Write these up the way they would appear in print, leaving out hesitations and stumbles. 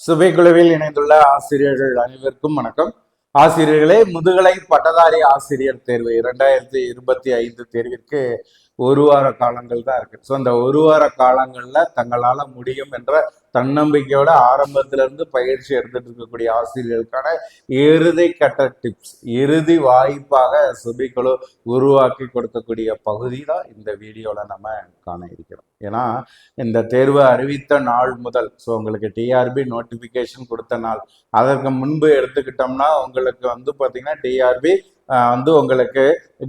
சுபைக்குழுவில் இணைந்துள்ள ஆசிரியர்கள் அனைவருக்கும் வணக்கம். ஆசிரியர்களே, முதுகலை பட்டதாரி ஆசிரியர் தேர்வு 2025 தேர்விற்கு ஒரு வார காலங்கள் தான் இருக்கு. ஸோ அந்த ஒரு வார காலங்கள்ல தங்களால முடியும் என்ற தன்னம்பிக்கையோட ஆரம்பத்துல இருந்து பயிற்சி எடுத்துட்டு இருக்கக்கூடிய ஆசிரியர்களுக்கான இறுதி கட்ட டிப்ஸ், இறுதி வாய்ப்பாக சுபிக்குழு உருவாக்கி கொடுக்கக்கூடிய பகுதி தான் இந்த வீடியோல நம்ம காண இருக்கிறோம். ஏன்னா இந்த தேர்வு அறிவித்த நாள் முதல், ஸோ உங்களுக்கு டிஆர்பி நோட்டிஃபிகேஷன் கொடுத்த நாள், அதற்கு முன்பு எடுத்துக்கிட்டோம்னா உங்களுக்கு பார்த்தீங்கன்னா டிஆர்பி உங்களுக்கு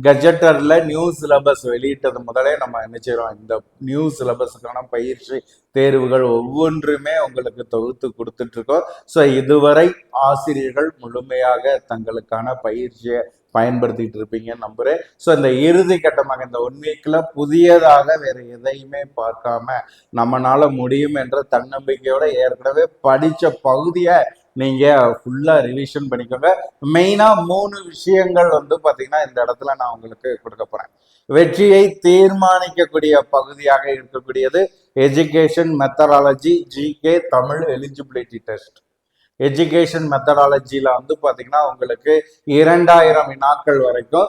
கஜெட்டர்ல நியூ சிலபஸ் வெளியிட்டது முதலே நம்ம என்ன செய்யறோம், இந்த நியூ சிலபஸுக்கான பயிற்சி தேர்வுகள் ஒவ்வொன்றுமே உங்களுக்கு தொகுத்து கொடுத்துட்டு இருக்கோம். ஸோ இதுவரை ஆசிரியர்கள் முழுமையாக தங்களுக்கான பயிற்சியை பயன்படுத்திட்டு இருப்பீங்கன்னு நம்புறேன். ஸோ இந்த இறுதி கட்டமாக இந்த 1 வீக்ல புதியதாக வேற எதையுமே பார்க்காம நம்மளால முடியும் என்ற தன்னம்பிக்கையோட ஏற்கனவே படிச்ச பகுதியை நீங்க ஃபுல்லா ரிவிஷன் பண்ணிக்கோங்க. மெயினா 3 விஷயங்கள் பாத்தீங்கன்னா இந்த இடத்துல நான் உங்களுக்கு கொடுக்க போறேன். வெற்றியை தீர்மானிக்கக்கூடிய பகுதியாக இருக்கக்கூடியது education methodology, GK, Tamil eligibility test. Education மெத்தடாலஜியில பாத்தீங்கன்னா உங்களுக்கு 2000 வினாக்கள் வரைக்கும்,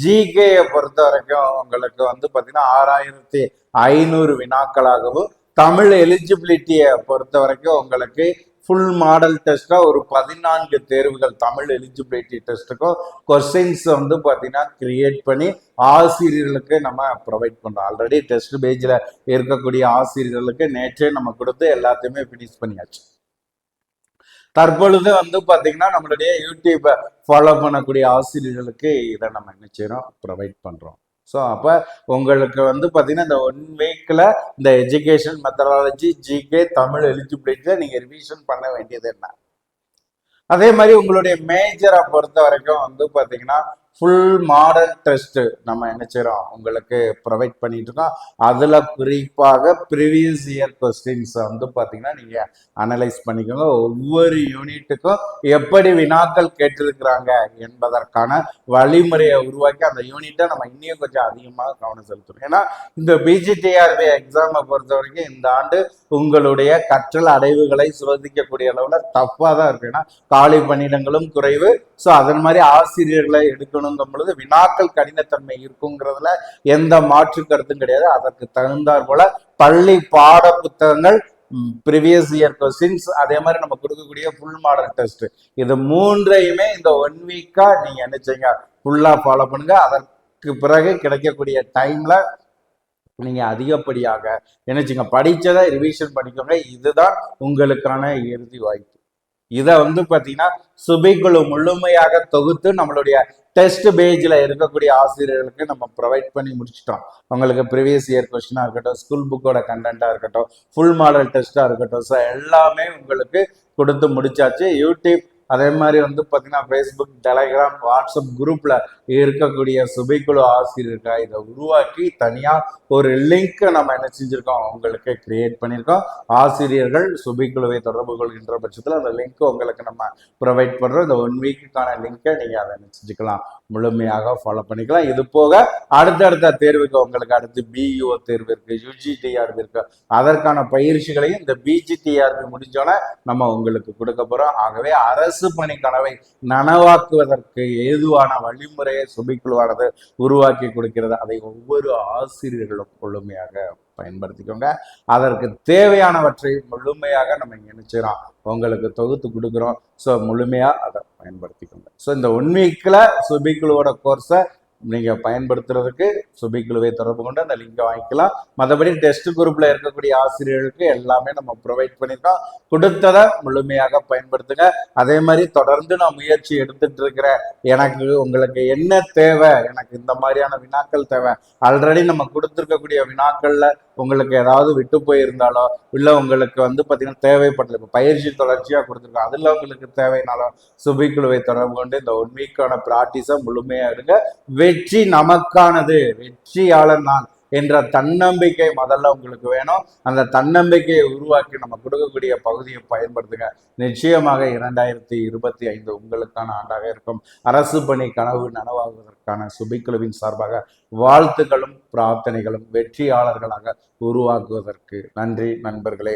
ஜிகேயை பொறுத்த வரைக்கும் உங்களுக்கு பாத்தீங்கன்னா 6500 வினாக்களாகவும், தமிழ் எலிஜிபிலிட்டியை பொறுத்த வரைக்கும் உங்களுக்கு ஃபுல் மாடல் டெஸ்டா ஒரு 14 தேர்வுகள் தமிழ் எலிஜிபிலிட்டி டெஸ்ட்டுக்கும் கொஸ்டின்ஸ் பாத்தீங்கன்னா கிரியேட் பண்ணி ஆசிரியர்களுக்கு நம்ம ப்ரொவைட் பண்றோம். ஆல்ரெடி டெஸ்ட் பேஜ்ல இருக்கக்கூடிய ஆசிரியர்களுக்கு நேற்றே நம்ம கொடுத்து எல்லாத்தையுமே ஃபினிஷ் பண்ணியாச்சு. தற்பொழுது பாத்தீங்கன்னா நம்மளுடைய யூடியூப்பை ஃபாலோ பண்ணக்கூடிய ஆசிரியர்களுக்கு இதை நம்ம என்ன செய்யறோம், ப்ரொவைட் பண்றோம். ஸோ அப்போ உங்களுக்கு பார்த்தீங்கன்னா இந்த 1 வீக்ல இந்த எஜுகேஷன் மெத்தடாலஜி, ஜிகே, தமிழ் எலிஜிபிலிட்டியை நீங்க ரிவிஷன் பண்ண வேண்டியது என்ன. அதே மாதிரி உங்களுடைய மேஜரை பொறுத்த வரைக்கும் பார்த்தீங்கன்னா ஃபுல் மாடல் டெஸ்ட் நம்ம என்ன செய்யறோம், உங்களுக்கு ப்ரொவைட் பண்ணிட்டு இருக்கோம். அதுல குறிப்பாக ப்ரீவியஸ் இயர் கொஸ்டின்ஸ் பார்த்தீங்கன்னா நீங்க அனலைஸ் பண்ணிக்கோங்க. ஒவ்வொரு யூனிட்டுக்கும் எப்படி வினாக்கள் கேட்டிருக்கிறாங்க என்பதற்கான வழிமுறையை உருவாக்கி அந்த யூனிட்டை நம்ம இன்னும் கொஞ்சம் அதிகமாக கவனம் செலுத்தணும். ஏன்னா இந்த பிஜிடிஆர்பி எக்ஸாமை பொறுத்த வரைக்கும் இந்த ஆண்டு உங்களுடைய கற்றல் அடைவுகளை சோதிக்கக்கூடிய அளவுல தப்பா தான் இருக்கு. ஏன்னா காலி பணியிடங்களும் குறைவு. ஸோ அதன் மாதிரி ஆசிரியர்களை எடுக்கணுங்கும் பொழுது வினாக்கள் கடினத்தன்மை இருக்குங்கிறதுல எந்த மாற்று கருத்தும் கிடையாது. அதற்கு தகுந்தாற் போல பள்ளி பாட புத்தகங்கள், ப்ரீவியஸ் இயர் கொஸ்டின்ஸ், அதே மாதிரி நம்ம கொடுக்கக்கூடிய ஃபுல் மாடல் டெஸ்ட், இது 3ஐயுமே இந்த 1 வீக்கா நீங்க என்ன செய்யுங்க, ஃபுல்லா ஃபாலோ பண்ணுங்க. அதற்கு பிறகு கிடைக்கக்கூடிய டைம்ல நீங்க அதிகப்படியாக என்னச்சுங்க படிச்சதை ரிவிஷன் பண்ணிக்கோங்க. இதுதான் உங்களுக்கான இறுதி வாய்ப்பு. இதை பாத்தீங்கன்னா சுபைக்குழு முழுமையாக தொகுத்து நம்மளுடைய டெஸ்ட் பேஜ்ல இருக்கக்கூடிய ஆசிரியர்களுக்கு நம்ம ப்ரொவைட் பண்ணி முடிச்சிட்டோம். உங்களுக்கு ப்ரீவியஸ் இயர் கொஸ்டினா இருக்கட்டும், ஸ்கூல் புக்கோட கண்டென்ட்டா இருக்கட்டும், ஃபுல் மாடல் டெஸ்டா இருக்கட்டும், ஸோ எல்லாமே உங்களுக்கு கொடுத்து முடிச்சாச்சு. யூடியூப் அதே மாதிரி பார்த்தீங்கன்னா ஃபேஸ்புக், டெலகிராம், வாட்ஸ்அப் குரூப்ல இருக்கக்கூடிய சுபைக்குழு ஆசிரியர்கள் இதை உருவாக்கி தனியா ஒரு லிங்க் நம்ம என்ன செஞ்சிருக்கோம், உங்களுக்கு கிரியேட் பண்ணியிருக்கோம். ஆசிரியர்கள் சுபைக்குழுவை தொடர்பு கொள்கின்ற பட்சத்தில் அந்த லிங்க் உங்களுக்கு நம்ம ப்ரொவைட் பண்றோம். இந்த 1 வீக்குக்கான லிங்கை நீங்க அதை என்ன செஞ்சுக்கலாம், முழுமையாக ஃபாலோ பண்ணிக்கலாம். இது போக அடுத்தடுத்த தேர்வுக்கு உங்களுக்கு அடுத்து பிஇஓ தேர்வு இருக்கு, யூஜிடிஆர்பி இருக்கு, அதற்கான பயிற்சிகளையும் இந்த பிஜிடிஆர்பி முடிஞ்சோன்னா நம்ம உங்களுக்கு கொடுக்க போறோம். ஆகவே அரசு பணி கனவை நனவாக்குவதற்கு ஏதுவான வழிமுறையை சுபைக்குழுவானது உருவாக்கி கொடுக்கிறது. அதை ஒவ்வொரு ஆசிரியர்களும் முழுமையாக பயன்படுத்திக்கோங்க. அதற்கு தேவையானவற்றை முழுமையாக நம்ம நினைச்சிடறோம், உங்களுக்கு தொகுத்து கொடுக்குறோம். ஸோ முழுமையா அதை பயன்படுத்திக்கோங்க. ஸோ இந்த 1 வீக்ல சுபைக்குழுவோட கோர்ஸை நீங்க பயன்படுத்துறதுக்கு சுபைக்குழுவை தொடர்பு கொண்டு அந்த லிங்கை வாங்கிக்கலாம். மற்றபடி டெஸ்ட் குரூப்ல இருக்கக்கூடிய ஆசிரியர்களுக்கு எல்லாமே நம்ம ப்ரொவைட் பண்ணியிருக்கோம். கொடுத்ததை முழுமையாக பயன்படுத்துங்க. அதே மாதிரி தொடர்ந்து நான் முயற்சி எடுத்துட்டு இருக்கிறேன். எனக்கு உங்களுக்கு என்ன தேவை, எனக்கு இந்த மாதிரியான வினாக்கள் தேவை, ஆல்ரெடி நம்ம கொடுத்துருக்கக்கூடிய வினாக்கள்ல உங்களுக்கு ஏதாவது விட்டு போயிருந்தாலோ, இல்லை உங்களுக்கு பார்த்தீங்கன்னா தேவைப்பட்டது, இப்போ பயிற்சி தொடர்ச்சியாக கொடுத்துருக்கோம், அதில் உங்களுக்கு தேவைனாலும் சுபைக்குழுவை தொடர்பு கொண்டு இந்த 1 வீக்கான ப்ராக்டிஸை முழுமையாக எடுங்க. வெற்றி நமக்கானது, வெற்றியாளர் நான் என்ற தன்னம்பிக்கை முதல்ல உங்களுக்கு வேணும். அந்த தன்னம்பிக்கையை உருவாக்கி நம்ம கொடுக்கக்கூடிய பகுதியை பயன்படுத்துங்க. நிச்சயமாக 2025 உங்களுக்கான ஆண்டாக இருக்கும். அரசு பணி கனவு நனவாகுவதற்கான சுபைக்குழுவின் சார்பாக வாழ்த்துக்களும் பிரார்த்தனைகளும் வெற்றியாளர்களாக உருவாக்குவதற்கு. நன்றி நண்பர்களே.